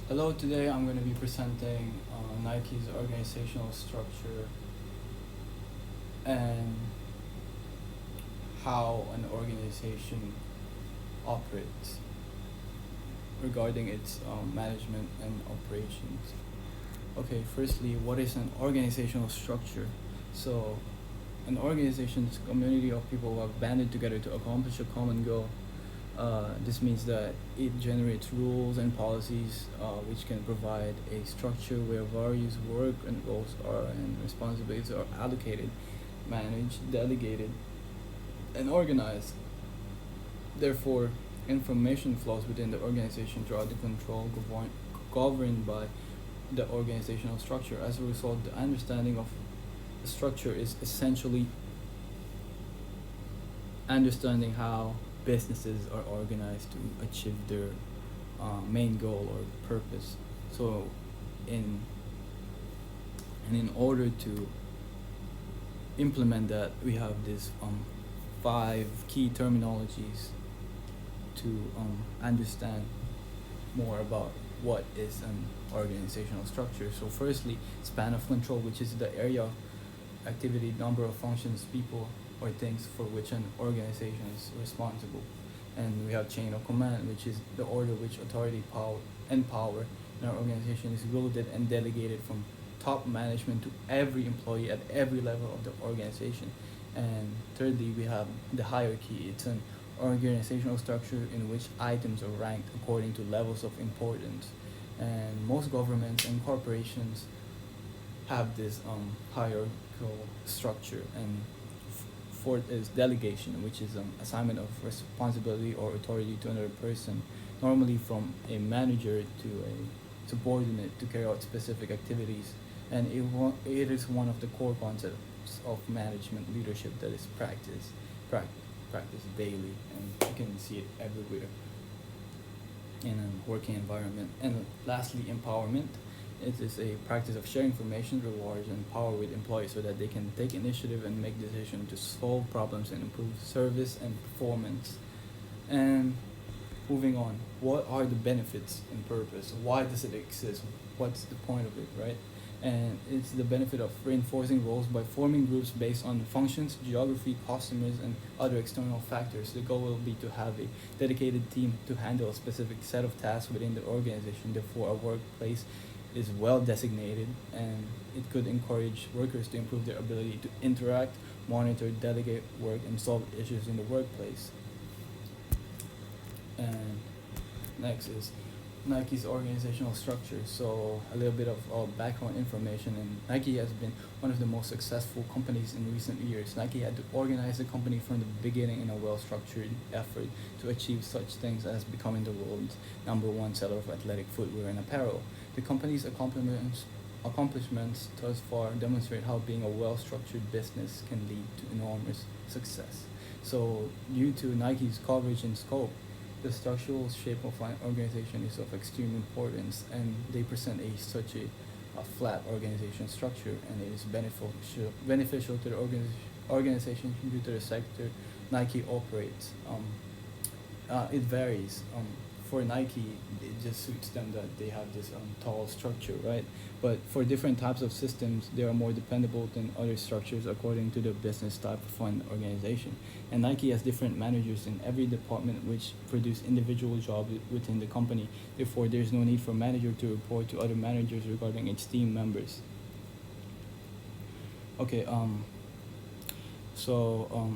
Hello, today I'm going to be presenting Nike's organizational structure and how an organization operates regarding its management and operations. Okay, firstly, what is an organizational structure? So, an organization is a community of people who have banded together to accomplish a common goal. This means that it generates rules and policies which can provide a structure where various work and roles are and responsibilities are allocated, managed, delegated, and organized. Therefore, information flows within the organization throughout the control governed by the organizational structure. As a result, the understanding of the structure is essentially understanding how businesses are organized to achieve their main goal or purpose. So, in in order to implement that, we have these five key terminologies to understand more about what is an organizational structure. So, firstly, span of control, which is the area of activity, number of functions, people, or things for which an organization is responsible. And we have chain of command, which is the order which authority, power in our organization is wielded and delegated from top management to every employee at every level of the organization. And thirdly, we have the hierarchy. It's an organizational structure in which items are ranked according to levels of importance. And most governments and corporations have this hierarchical structure. And fourth is delegation, which is assignment of responsibility or authority to another person, normally from a manager to a subordinate to carry out specific activities. And it is one of the core concepts of management leadership that is practiced daily, and you can see it everywhere in a working environment. And lastly, empowerment. It is a practice of sharing information, rewards, and power with employees so that they can take initiative and make decisions to solve problems and improve service and performance. And moving on, what are the benefits and purpose? Why does it exist? What's the point of it, right? And it's the benefit of reinforcing roles by forming groups based on functions, geography, customers, and other external factors. The goal will be to have a dedicated team to handle a specific set of tasks within the organization. Therefore, a workplace is well designated, and it could encourage workers to improve their ability to interact, monitor, delegate work, and solve issues in the workplace. And next is Nike's organizational structure. So a little bit of background information. And Nike has been one of the most successful companies in recent years. Nike had to organize the company from the beginning in a well-structured effort to achieve such things as becoming the world's number one seller of athletic footwear and apparel. The company's accomplishments thus far demonstrate how being a well-structured business can lead to enormous success. So, due to Nike's coverage and scope, the structural shape of an organization is of extreme importance, and they present a flat organization structure, and it is beneficial to the organization due to the sector Nike operates. It varies. For Nike, it just suits them that they have this tall structure, right? But for different types of systems, they are more dependable than other structures according to the business type of an organization. And Nike has different managers in every department which produce individual jobs within the company. Therefore, there's no need for manager to report to other managers regarding its team members. Okay, so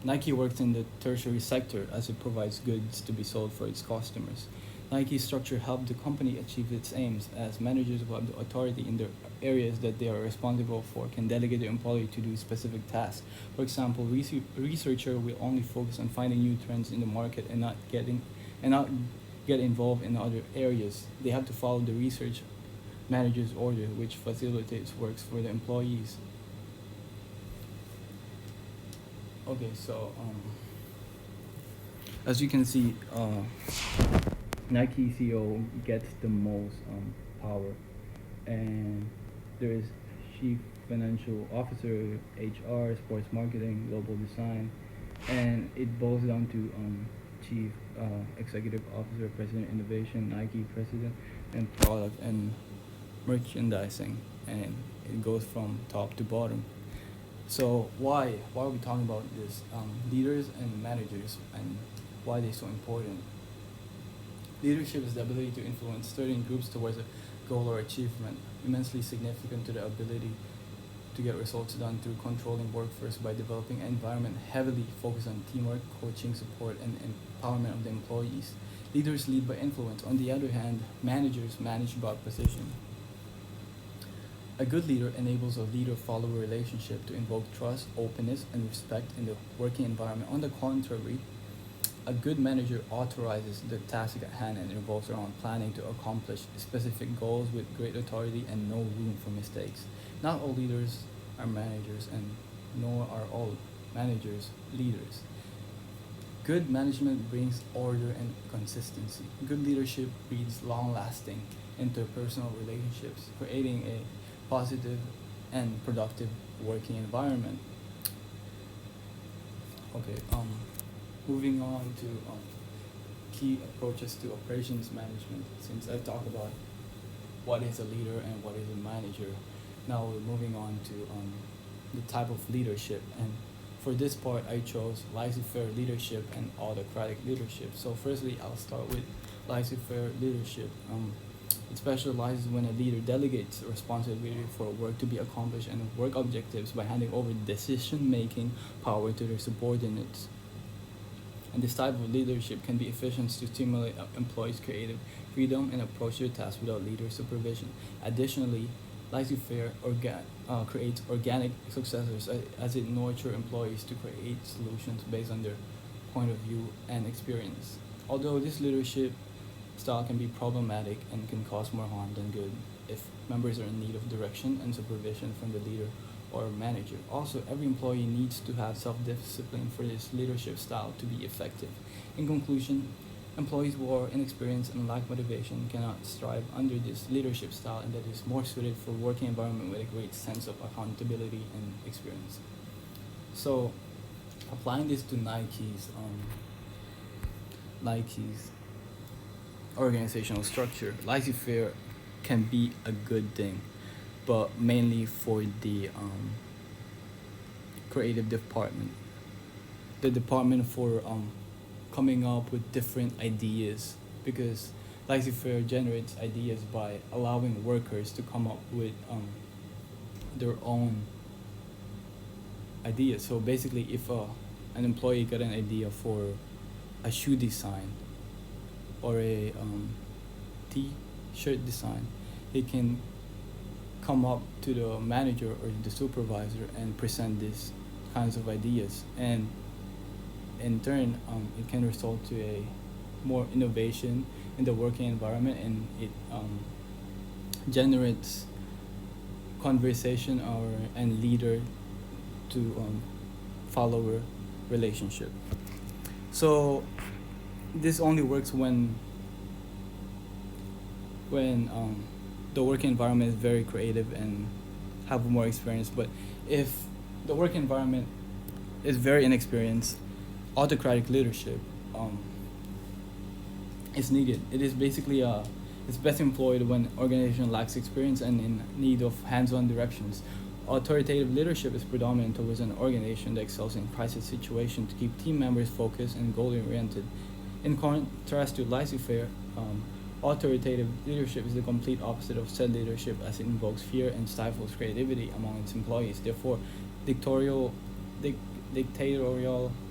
Nike works in the tertiary sector as it provides goods to be sold for its customers. Nike's structure helped the company achieve its aims as managers who have the authority in the areas that they are responsible for can delegate their employee to do specific tasks. For example, researcher will only focus on finding new trends in the market and not get involved in other areas. They have to follow the research manager's order, which facilitates works for the employees. Okay, so as you can see, Nike CEO gets the most power, and there is chief financial officer, HR, sports marketing, global design, and it boils down to chief executive officer, president innovation, Nike president. and product and merchandising, and it goes from top to bottom. So why are we talking about this? Leaders and managers, and why they're so important. Leadership is the ability to influence certain groups towards a goal or achievement, immensely significant to the ability to get results done through controlling workforce by developing an environment heavily focused on teamwork, coaching, support, and empowerment of the employees. Leaders lead by influence. On the other hand, managers manage by position. A good leader enables a leader-follower relationship to invoke trust, openness, and respect in the working environment. On the contrary, a good manager authorizes the task at hand and revolves around planning to accomplish specific goals with great authority and no room for mistakes. Not all leaders are managers, and nor are all managers leaders. Good management brings order and consistency. Good leadership breeds long lasting interpersonal relationships, creating a positive and productive working environment. Okay, moving on to key approaches to operations management. Since I've talked about what is a leader and what is a manager, now we're moving on to the type of leadership. And for this part, I chose laissez-faire leadership and autocratic leadership. So firstly, I'll start with laissez-faire leadership. It specializes when a leader delegates responsibility for work to be accomplished and work objectives by handing over decision-making power to their subordinates. And this type of leadership can be efficient to stimulate employees' creative freedom and approach their tasks without leader supervision. Additionally, laissez-faire creates organic successors as it nurtures employees to create solutions based on their point of view and experience. Although this leadership style can be problematic and can cause more harm than good if members are in need of direction and supervision from the leader or manager. Also, every employee needs to have self-discipline for this leadership style to be effective. In conclusion, employees who are inexperienced and lack motivation cannot strive under this leadership style, and that is more suited for working environment with a great sense of accountability and experience. So, applying this to Nike's organizational structure, laissez-faire can be a good thing, but mainly for the creative department, the department for coming up with different ideas, because laissez-faire generates ideas by allowing workers to come up with their own ideas. So basically, if an employee got an idea for a shoe design or a t-shirt design, he can come up to the manager or the supervisor and present these kinds of ideas, and in turn it can result to a more innovation in the working environment, and it generates conversation or and leader to follower relationship. So this only works when the work environment is very creative and have more experience. But if the work environment is very inexperienced, autocratic leadership is needed. It is basically it's best employed when organization lacks experience and in need of hands-on directions. Authoritative leadership is predominant towards an organization that excels in crisis situations to keep team members focused and goal-oriented. In contrast to laissez-faire, authoritative leadership is the complete opposite of said leadership, as it invokes fear and stifles creativity among its employees. Therefore, dictatorial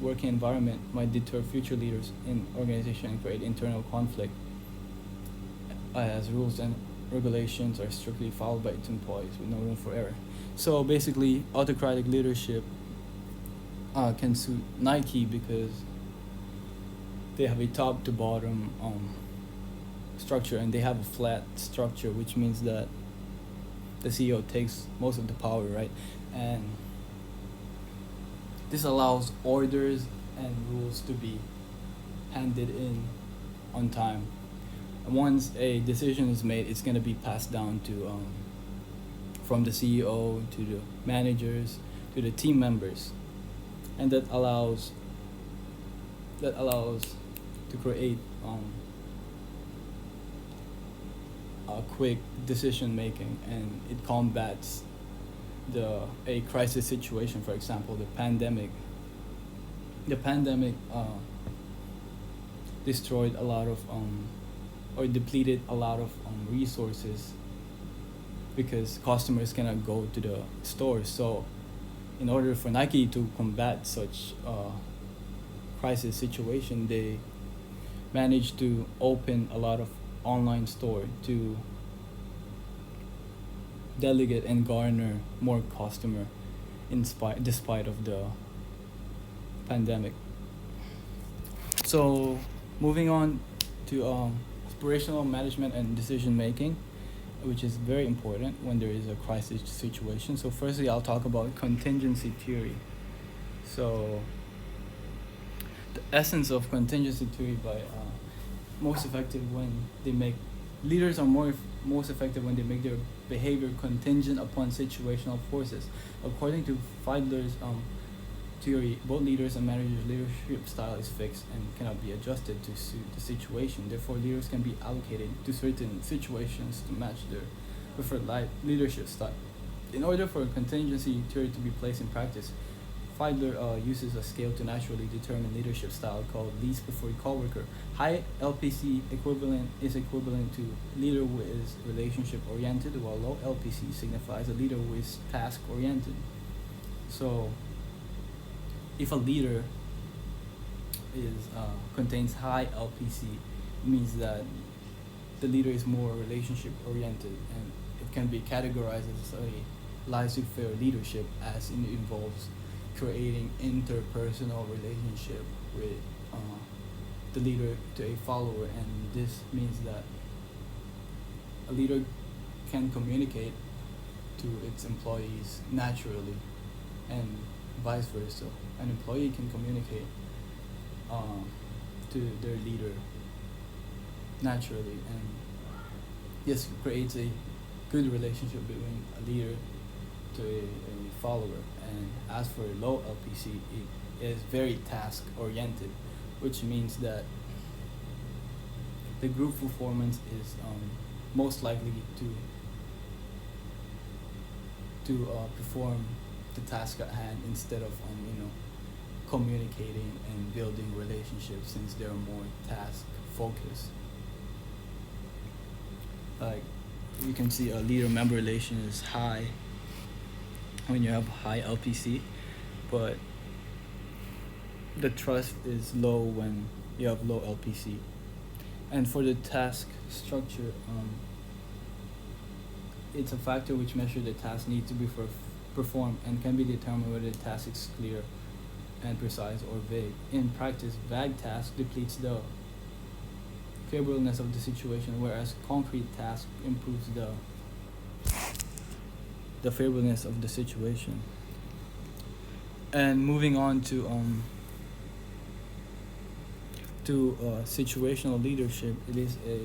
working environment might deter future leaders in organization and create internal conflict, as rules and regulations are strictly followed by its employees with no room for error. So basically, autocratic leadership can suit Nike because they have a top to bottom structure, and they have a flat structure, which means that the CEO takes most of the power, right? And this allows orders and rules to be handed in on time. And once a decision is made, it's going to be passed down to from the CEO to the managers to the team members, and that allows to create quick decision making, and it combats a crisis situation. For example, the pandemic destroyed a lot of or depleted a lot of resources because customers cannot go to the stores. So in order for Nike to combat such crisis situation, they managed to open a lot of online store to delegate and garner more customer despite of the pandemic. So moving on to operational management and decision making, which is very important when there is a crisis situation. So firstly, I'll talk about contingency theory. So the essence of contingency theory by most effective when they make leaders are most effective when they make their behavior contingent upon situational forces. According to Fiedler's theory, both leaders and managers' leadership style is fixed and cannot be adjusted to suit the situation. Therefore, leaders can be allocated to certain situations to match their preferred leadership style. In order for contingency theory to be placed in practice, Fiedler uses a scale to naturally determine leadership style called least preferred coworker. High LPC is equivalent to leader who is relationship oriented, while low LPC signifies a leader who is task oriented. So if a leader contains high LPC, it means that the leader is more relationship oriented, and it can be categorized as a laissez-faire leadership, as it involves creating interpersonal relationship with the leader to a follower, and this means that a leader can communicate to its employees naturally, and vice versa. An employee can communicate to their leader naturally, and this creates a good relationship between a leader to a follower. And as for low LPC, it is very task oriented, which means that the group performance is most likely to perform the task at hand instead of communicating and building relationships, since they're more task focused. Like you can see, a leader member relation is high when you have high LPC, but the trust is low when you have low LPC. And for the task structure, it's a factor which measures the task need to be performed and can be determined whether the task is clear and precise or vague. In practice, vague task depletes the favorableness of the situation, whereas concrete task improves the favorableness of the situation. And moving on to situational leadership, it is a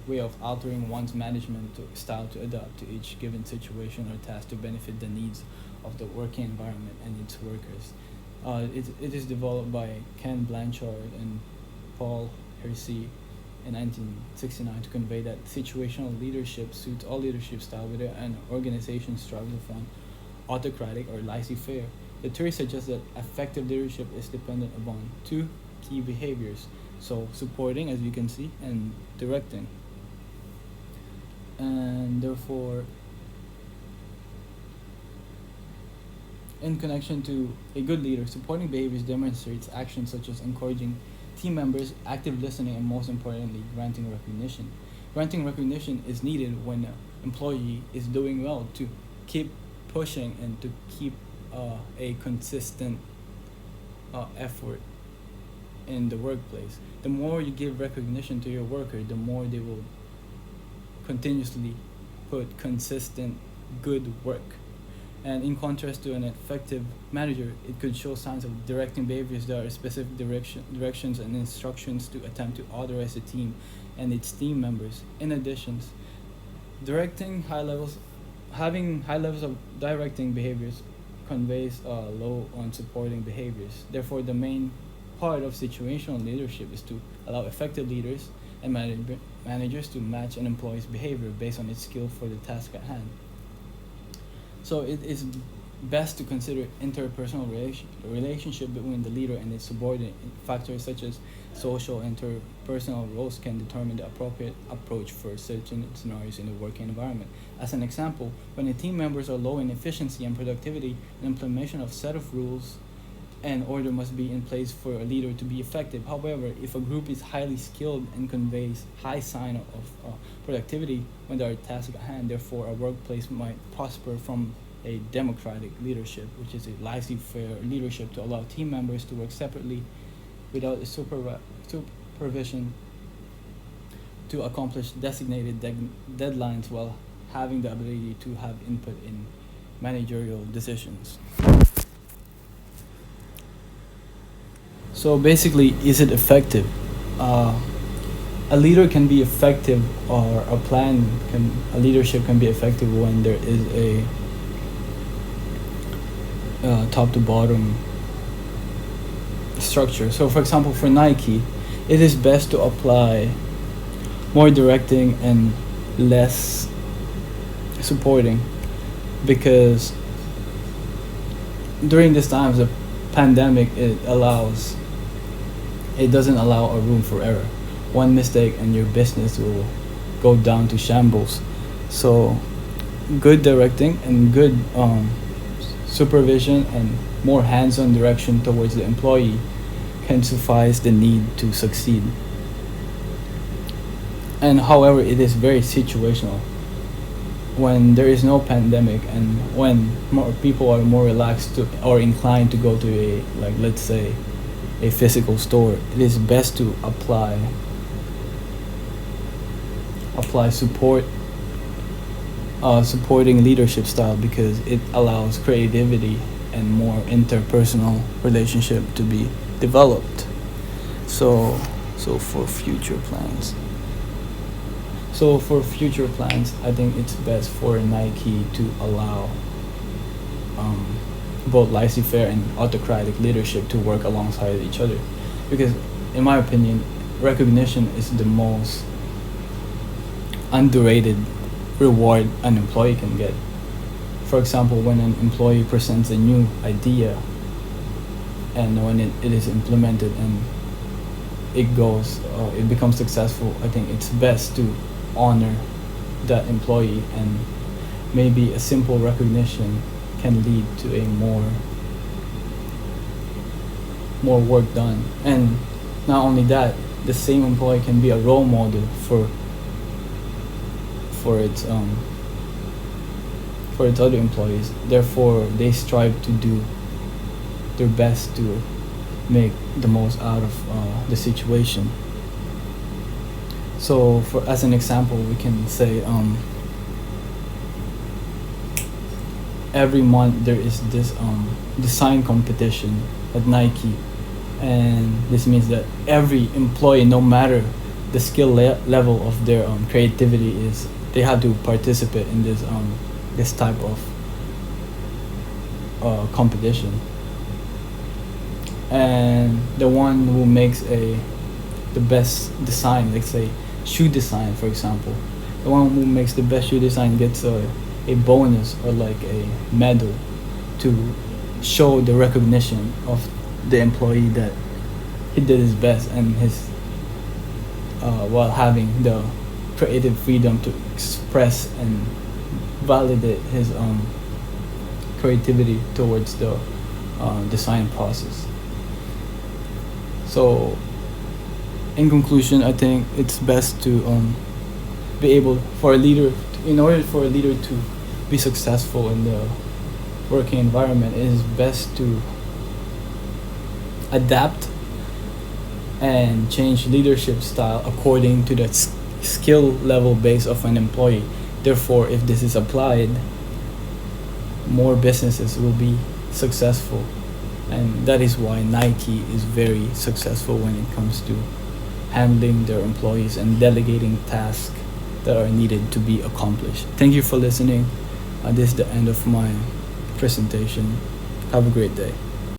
way of altering one's management style to adapt to each given situation or task to benefit the needs of the working environment and its workers. It is developed by Ken Blanchard and Paul Hersey in 1969 to convey that situational leadership suits all leadership style, whether an organization strives to form autocratic or laissez-faire. The theory suggests that effective leadership is dependent upon two key behaviors, so supporting, as you can see, and directing. And therefore, in connection to a good leader, supporting behaviors demonstrates actions such as encouraging team members, active listening, and most importantly, granting recognition. Granting recognition is needed when an employee is doing well, to keep pushing and to keep a consistent effort in the workplace. The more you give recognition to your worker, the more they will continuously put consistent good work. And in contrast to an effective manager, it could show signs of directing behaviors that are specific directions and instructions to attempt to authorize the team and its team members. In addition, having high levels of directing behaviors conveys low on supporting behaviors. Therefore, the main part of situational leadership is to allow effective leaders and managers to match an employee's behavior based on its skill for the task at hand. So it is best to consider interpersonal relationship between the leader and its subordinate. Factors such as social interpersonal roles can determine the appropriate approach for certain scenarios in the working environment. As an example, when the team members are low in efficiency and productivity, an implementation of set of rules and order must be in place for a leader to be effective. However, if a group is highly skilled and conveys high sign of productivity when there are tasks at hand, therefore a workplace might prosper from a democratic leadership, which is a laissez-faire leadership to allow team members to work separately without a supervision to accomplish designated deadlines while having the ability to have input in managerial decisions. So basically, is it effective? A leader can be effective, or a leadership can be effective when there is a top to bottom structure. So, for example, for Nike, it is best to apply more directing and less supporting, because during this time of the pandemic, it doesn't allow a room for error. One mistake and your business will go down to shambles. So good directing and good supervision and more hands-on direction towards the employee can suffice the need to succeed. And however, it is very situational. When there is no pandemic and when more people are more relaxed to, or inclined to go to a, like, let's say, a physical store, it is best to apply support, supporting leadership style, because it allows creativity and more interpersonal relationship to be developed. So for future plans. So for future plans, I think it's best for Nike to allow both laissez-faire and autocratic leadership to work alongside each other, because in my opinion, recognition is the most underrated reward an employee can get. For example, when an employee presents a new idea and when it is implemented and it becomes successful, I think it's best to honor that employee, and maybe a simple recognition can lead to a more work done. And not only that, the same employee can be a role model for its other employees. Therefore, they strive to do their best to make the most out of the situation. So, as an example, we can say every month there is this design competition at Nike, and this means that every employee, no matter the skill level of their creativity is, they have to participate in this type of competition. And the one who makes the best design, let's say shoe design, for example, the one who makes the best shoe design gets a bonus or like a medal to show the recognition of the employee that he did his best, and his while having the creative freedom to express and validate his creativity towards the design process. So in conclusion, I think it's best to be able for a leader, in order for a leader to be successful in the working environment, it is best to adapt and change leadership style according to the skill level base of an employee. Therefore, if this is applied, more businesses will be successful, and that is why Nike is very successful when it comes to handling their employees and delegating tasks that are needed to be accomplished. Thank you for listening. This is the end of my presentation. Have a great day.